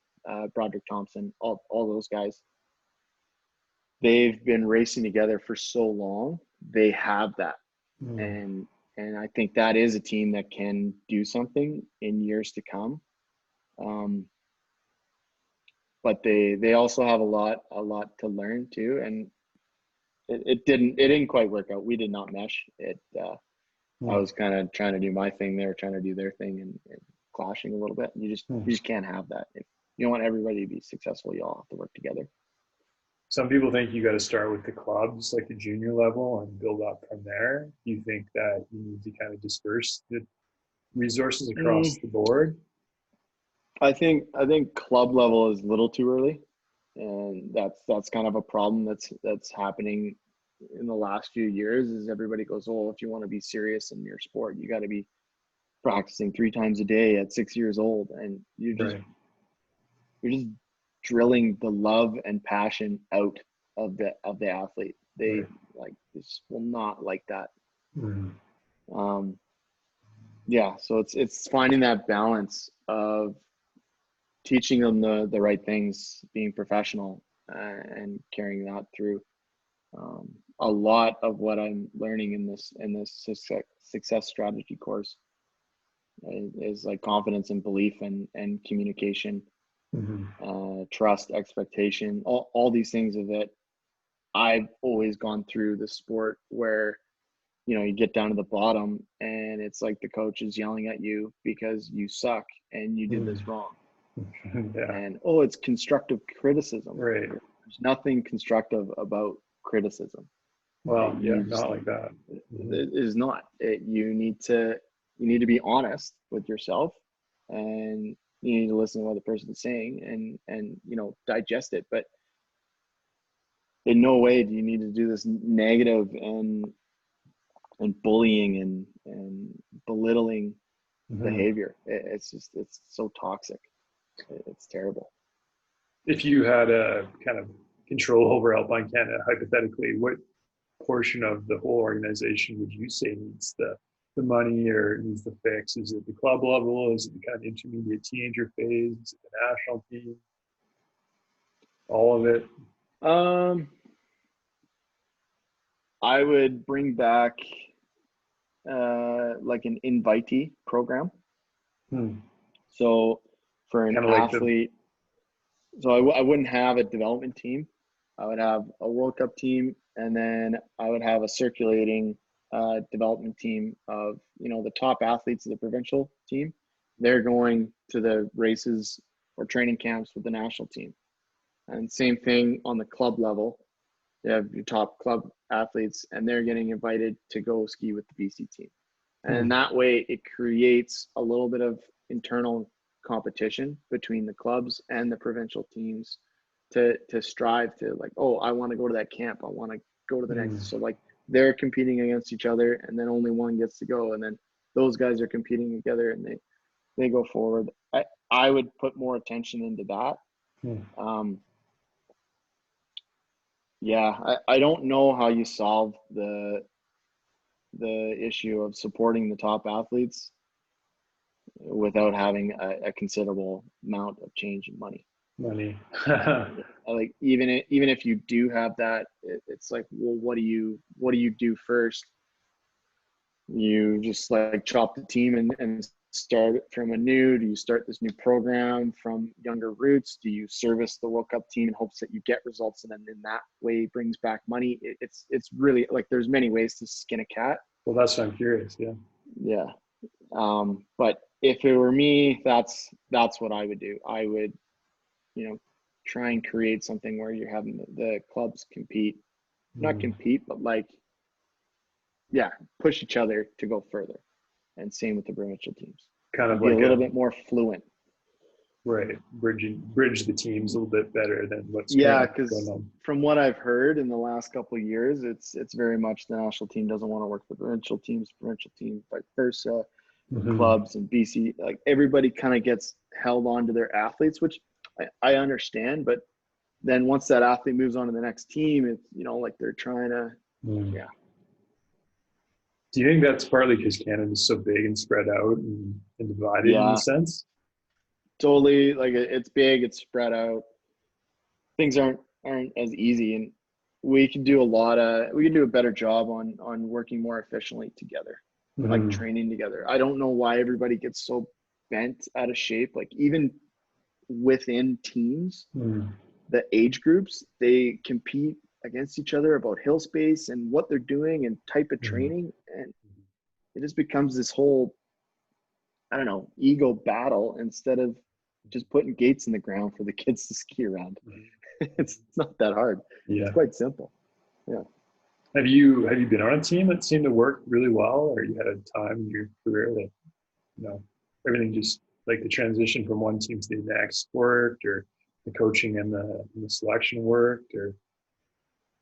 Broderick Thompson, all those guys, they've been racing together for so long. They have that. Mhm. And I think that is a team that can do something in years to come. Um, but they also have a lot to learn too. And it didn't quite work out. We did not mesh. I Mhm. was kind of trying to do my thing. They were trying to do their thing, and clashing a little bit. And you just can't have that. If you want everybody to be successful, you all have to work together. Some people think you got to start with the clubs, like the junior level, and build up from there. You think that you need to kind of disperse the resources across Mm, the board? I think club level is a little too early, and that's kind of a problem that's happening in the last few years. Is everybody goes, oh, if you want to be serious in your sport, you got to be practicing 3 times a day at 6 years old, and Right. you're just drilling the love and passion out of the athlete. They Right. like this will not like that. Mhm. Um, yeah, so it's finding that balance of teaching them the right things, being professional, and carrying that through. A lot of what I'm learning in this success strategy course is like confidence and belief and communication, Mhm. trust, expectation, all these things of it. I've always gone through the sport where you get down to the bottom, and it's like the coach is yelling at you because you suck and you did this Mhm. wrong. Yeah. And it's constructive criticism. Right. There's nothing constructive about criticism. Well, yeah, You just not like that. Mhm. it is not. You need to be honest with yourself, and you need to listen to what the person's saying, and digest it. But in no way do you need to do this negative and bullying and belittling Mhm. behavior. It's so toxic. It's terrible. If you had a kind of control over Alpine Canada, hypothetically, what portion of the whole organization would you say needs the money or needs the fix? Is it the club level? Is it the kind of intermediate teenager phase? Is it the national team? All of it? Um, I would bring back like an invitee program. Hmm. So for an Kind of like the. athlete, so I wouldn't have a development team. I would have a World Cup team, and then I would have a circulating development team of the top athletes of the provincial team. They're going to the races or training camps with the national team, and same thing on the club level. You have your top club athletes, and they're getting invited to go ski with the BC team. And Hmm. that way, it creates a little bit of internal competition between the clubs and the provincial teams to strive to like, oh, I want to go to that camp. I want to go to the Mm. next. So like they're competing against each other, and then only one gets to go, and then those guys are competing together, and they go forward. I would put more attention into that. Mm. Yeah, I don't know how you solve the issue of supporting the top athletes without having a considerable amount of change in money. Money. Like even if you do have that, it's like, well, what do you do first? You just like chop the team and start from anew? Do you start this new program from younger roots? Do you service the World Cup team in hopes that you get results and then in that way brings back money? It's really like there's many ways to skin a cat. Well, that's what I'm curious. Yeah. Yeah. But if it were me, that's what I would do. I would, try and create something where you're having the clubs compete, not compete, but like, yeah, push each other to go further. And same with the provincial teams. Kind of Be like a little bit more fluent. Right. Bridge the teams a little bit better than what's Yeah, going because on. from what I've heard in the last couple of years, it's very much the national team doesn't want to work with the provincial teams, vice versa. Clubs and BC, like everybody kind of gets held on to their athletes, which I understand. But then once that athlete moves on to the next team, it's, like they're trying to, yeah. Do you think that's partly because Canada's so big and spread out and divided in a sense? Totally. Like it's big, it's spread out. Things aren't as easy, and we can do a better job on working more efficiently together, like training together. I don't know why everybody gets so bent out of shape. Like even within teams, the age groups, they compete against each other about hill space and what they're doing and type of training, and it just becomes this whole, I don't know, ego battle instead of just putting gates in the ground for the kids to ski around. It's not that hard. Yeah. It's quite simple. Yeah. Have you been on a team that seemed to work really well, or you had a time in your career that everything just like the transition from one team to the next worked, or the coaching and the selection worked, or?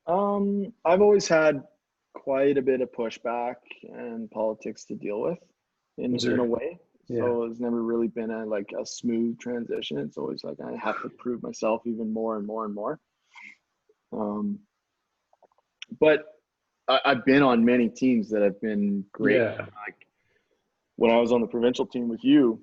I've always had quite a bit of pushback and politics to deal with in a way. Yeah. So it's never really been a smooth transition. It's always like I have to prove myself even more and more and more. But I've been on many teams that have been great. Yeah. Like when I was on the provincial team with you,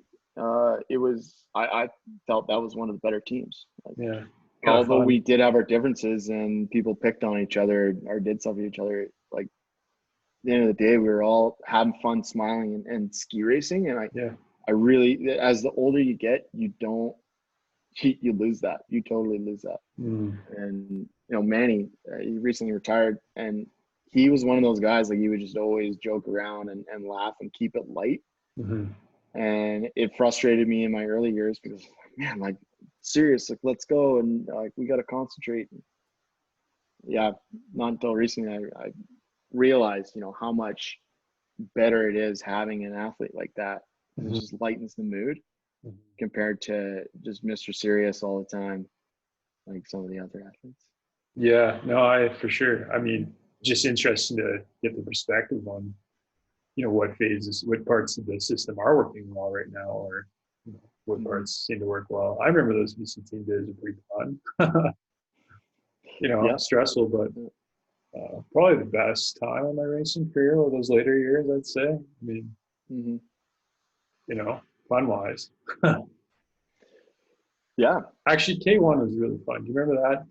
it was I felt that was one of the better teams. Like, yeah. Although we did have our differences and people picked on each other or did stuff to each other, like at the end of the day, we were all having fun, smiling, and ski racing. And I really, as the older you get, you lose that. You totally lose that. And Manny, he recently retired, and he was one of those guys, like he would just always joke around and laugh and keep it light. And it frustrated me in my early years because, man, like serious, like let's go and like we got to concentrate. Yeah, not until recently I realized, how much better it is having an athlete like that. It just lightens the mood compared to just Mr. Serious all the time, like some of the other athletes. Yeah, no, for sure. I mean, just interesting to get the perspective on, what parts of the system are working well right now, or what parts seem to work well. I remember those BC team days were pretty fun. Stressful, but probably the best time of my racing career were those later years, I'd say. I mean, fun wise. Yeah. Actually, K1 was really fun. Do you remember that?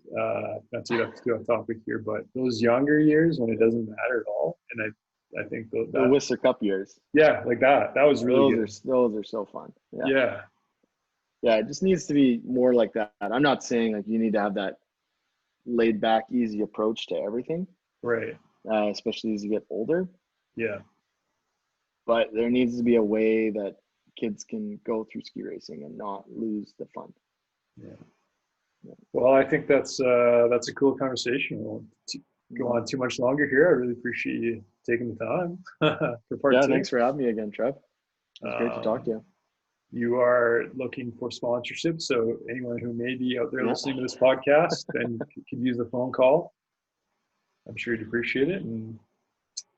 Not to get too off topic here, but those younger years when it doesn't matter at all. And I think the Whistler Cup years. Yeah, like that. That was really good. Those are so fun. Yeah. Yeah, it just needs to be more like that. I'm not saying like you need to have that laid back, easy approach to everything. Right. Especially as you get older. Yeah. But there needs to be a way that kids can go through ski racing and not lose the fun. Yeah. Well, I think that's a cool conversation. We won't go on too much longer here. I really appreciate you taking the time for part two. Thanks for having me again, Trev. It was great to talk to you. you are looking for sponsorship, so anyone who may be out there Yeah. listening to this podcast and could use the phone call, I'm sure you'd appreciate it. And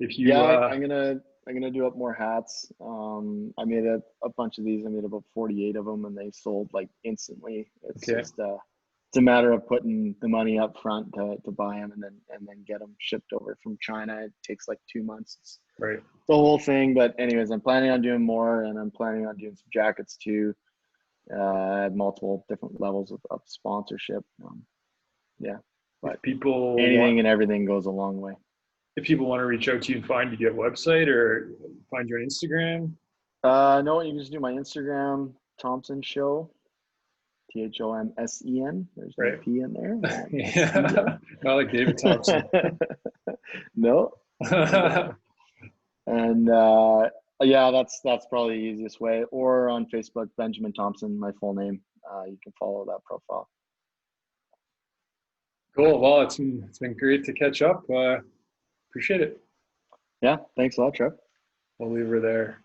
if you, Yeah, I'm gonna do up more hats. I made a bunch of these. I made about 48 of them, and they sold like instantly. It's okay, just it's a matter of putting the money up front to buy them, and then get them shipped over from China. It takes like 2 months. It's right. the whole thing. But anyways, I'm planning on doing more, and I'm planning on doing some jackets too. At multiple different levels of sponsorship. Yeah, but If people want, anything and everything goes a long way. if people want to reach out to you and find you, do you have a website or find you on Instagram? No, you can just do my Instagram, Thomsen Show, Thomsen. There's no Right. P in there. Yeah. Not like David Thompson. No. And yeah, that's probably the easiest way. Or on Facebook, Benjamin Thomsen, my full name. You can follow that profile. Cool. Well, it's been great to catch up. Appreciate it. Yeah, thanks a lot, Trev. We'll leave her there.